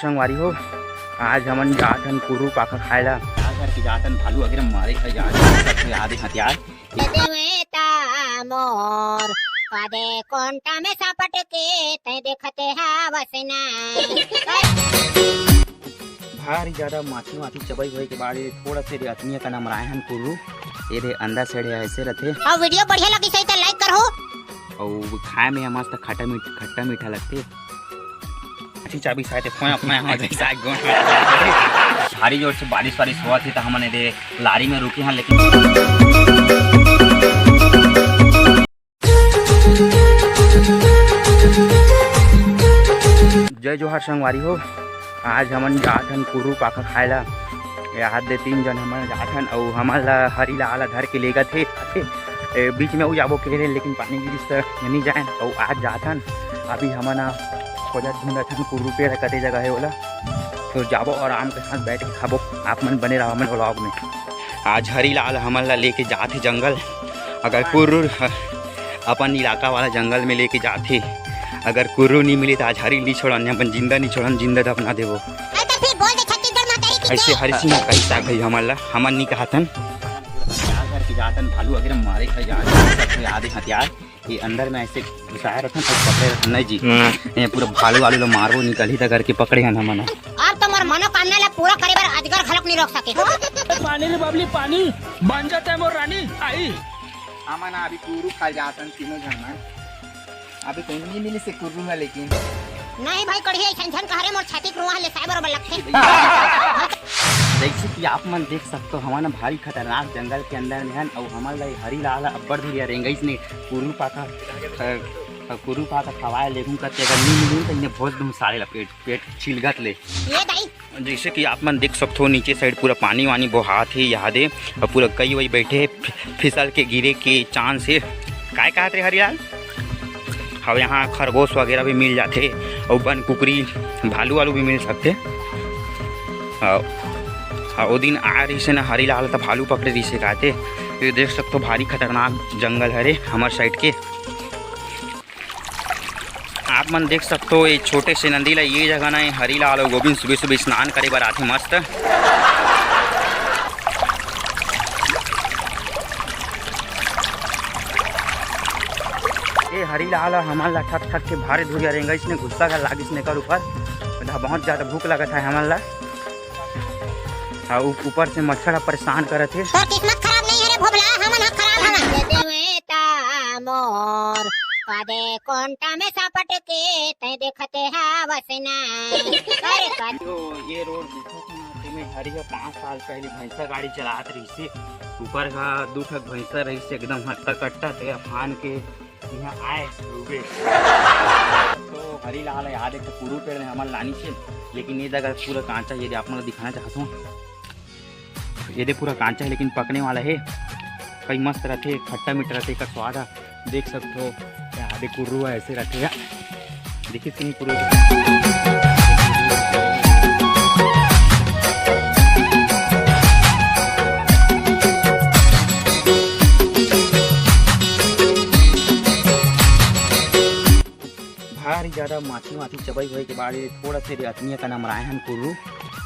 संगवारी हो, आज हमन जाथन कुर्रू पाखा खाए ला करके जाथन भालू वगैरह मारे खाए जाथन आधे हथियार मोर कादे कोंटा में सापट के ते देखते हवसना भारी ज्यादा माछी माछी चबई हुए के बाद थोड़ा से अतनिया का नाम रायहन कुर्रू ये रे अंडा सेड़े ऐसे रहते। और वीडियो बढ़िया लगी सही तो लाइक करो और खाए में मस्त खट्टा मीठा लगते। चाबी साथे भारी जोर से बारिश हुआ थी तो हमने दे लारी में रुके हैं, लेकिन जय जोहार संगवारी हो, आज हमन जाथन कुर्रू पाखा खाए ला हाथ दे 3 जन हमन जाथन और हमारा हरी ला आला धर के लेगा थे बीच में वो जाबो के लेकिन पानी गिरिस नहीं जाए और आज जाथन अभी हमन खोजा ढूंढथन कुर्रू पेड़ कते जगह है बोला तो जाबो और आराम के साथ बैठ के खाबो। आप मन बने रहो हमन व्लॉग में। आज हरी लाल हमन ला लेके जाते जंगल, अगर कुर्रू अपन इलाका वाला जंगल में लेके जाते, अगर कुर्रू नहीं मिले तो आज हरी नहीं छोड़न अपन जिंदा नहीं छोड़न, जिंदा दफना देवो ऐसे हरी सिंह कैसा गई हमन ला हमन नहीं कहतन करके जातन भालू वगैरह मारे खाए जाते आधे हथियार ये अंदर में ऐसे घुसाए रहते तो पकड़े रहते नहीं जी ये पूरा भालू वालू लो मारबो निकली त करके पकड़े हैं हमन। अब तो मोर मनोकामना ला पूरा करे बर अजगर खलक नहीं रोक सके। पानी ले बबली पानी बन जाता है मोर रानी आई हमन अभी कुर्रू खा जातन तीनों जन अभी कहीं नहीं मिले से कुर्रू में, लेकिन नहीं भाई कढ़िया छन कहरे मोर छाती रुआ ले साइबर लगते। जैसे कि आप मन देख सकते हो हमारा भारी खतरनाक जंगल के अंदर में है और हमारा हरी लाल अब्बड़ धुरिया रेंगईस ने कुर्रू पाका खवाए लेगू करते अगर नहीं मिलूँ तो इन्हें भोज दूँ सारे पेट छिलगत ले। जैसे कि आप मन देख सकते हो नीचे साइड पूरा पानी वानी बहात है यहाँ दे और पूरा कई वही बैठे फिसल के गिरे के चांस है काय कहते रे हरिलाल। अब यहाँ खरगोश वगैरह भी मिल जाते और बन कुकरी भालू वालू भी मिल सकते। वो दिन आ रही से ना हरी लाल तो भालू पकड़े रही से कहते तो देख सकते हो भारी खतरनाक जंगल है रे हमारे साइड के। आप मन देख सकते हो ये छोटे से नंदी ला ये जगह ना हरी लाल और गोविंद सुबह सुबह स्नान करे बर आते मस्त। ये हरी लाल हमारे ला ठक ठक के भारी धुरिया रेंगा इसने गुस्सा का लागिस ने कर ऊपर बहुत ज़्यादा भूख लगा था हमारे ला ऊपर से मच्छर परेशान करे थे। तो किस्मत खराब नहीं है रे भोबला हमन खराब हवन देवेता मोर कादे कोंटा में सापट के ते देखते हवसना अरे का तो ये रोड में हरी 5 साल पहले भैंसा गाड़ी चलात रही से ऊपर का 2 ठक भैंसा रही से एकदम हट्टा कट्टा ते फान के यहाँ आए रुके तो हरी लाल याद एक कुर्रू पेड़ में हमारे लानी से, लेकिन ये जगह पूरा कांचा ये आप लोग दिखाना चाहता हूँ ये दे पूरा कांचा है लेकिन पकने वाला है कई मस्त रहते खट्टा मीठा रहते का स्वाद देख सकते हो। आधे कुर्रू ऐसे रहते देखिए कि नहीं कुर्रू भारी ज्यादा माछी माछी चबई हुए के बाद थोड़ा से अतनिया का नाम रायहन कुर्रू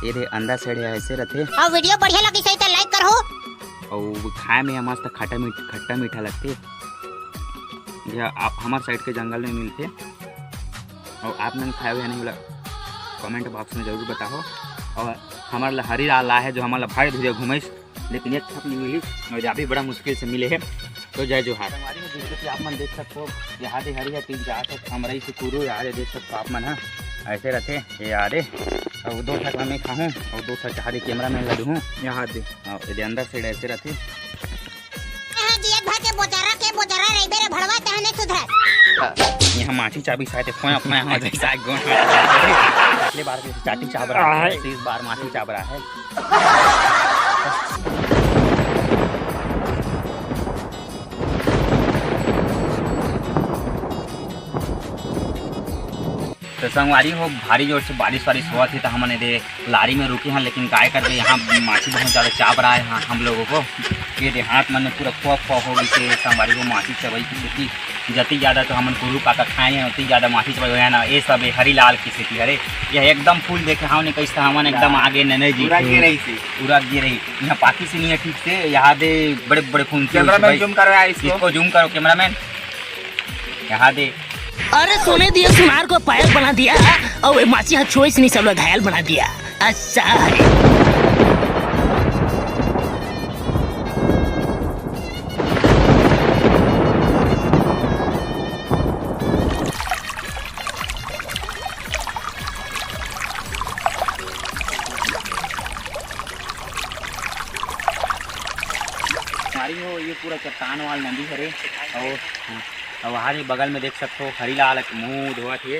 ये रे अंडा सेड़े ऐसे रहते। और वीडियो बढ़िया लगी सही तो लाइक करो और खाए में मस्त खट्टा मीठा लगते। यह आप हमारे साइड के जंगल में मिलते और आप मैंने खाए हुए नहीं बोला कमेंट बॉक्स में ज़रूर बताओ। और हमारा हरी लाल है जो हमारा भाई धुरिया घूमेस लेकिन एक छप नहीं मिली और अभी बड़ा मुश्किल से मिले है। तो जय जोहार। हमारी में जैसे कि आप मन देख सकते हो यहाँ दे हरी है 3-4 तक हमारे से कुर्रू यहाँ देख सकते हो आप मन है ऐसे रहते ये यारे और 2 ठक मैं खाऊँ और 2 ठक हारे कैमरा मैन लगे हूँ यहाँ दे और ये अंदर साइड ऐसे रहते यहाँ माछी चाबी साथे पिछले बार चाटी चाबरा है इस बार माछी चाबरा है। तो संगवारी हो भारी जोर से बारिश हुआ थी तो हमने दे लारी में रुके हैं, लेकिन गाय करके यहाँ माछी बहुत ज़्यादा चाप रहा है हम लोगों को। ये देहात मन में पूरा खौफ हो गई थी संगवारी को माछी चबई की स्थिति जति ज़्यादा तो हमन कुरू काका खाए हैं उतनी ज़्यादा माफी है ना। ये सब हरीलाल की खेती हरे। यह एकदम फूल देखे हाँ कैसा हमन एकदम आगे नने जी पूरा गिर रही यहाँ पाकी से नहीं है ठीक से। यहाँ दे बड़े बड़े फूल जूम करो इसको जूम करो कैमरामैन यहाँ दे। अरे सोने दिया सुनार को पायल बना दिया और माची हाथ छोड़ नहीं सब लोग घायल बना दिया। अच्छा है। हमारी हो ये पूरा चट्टान वाला नदी हरे और वहाँ बगल में देख सकते हो हरीलाल मुँह धोवत है।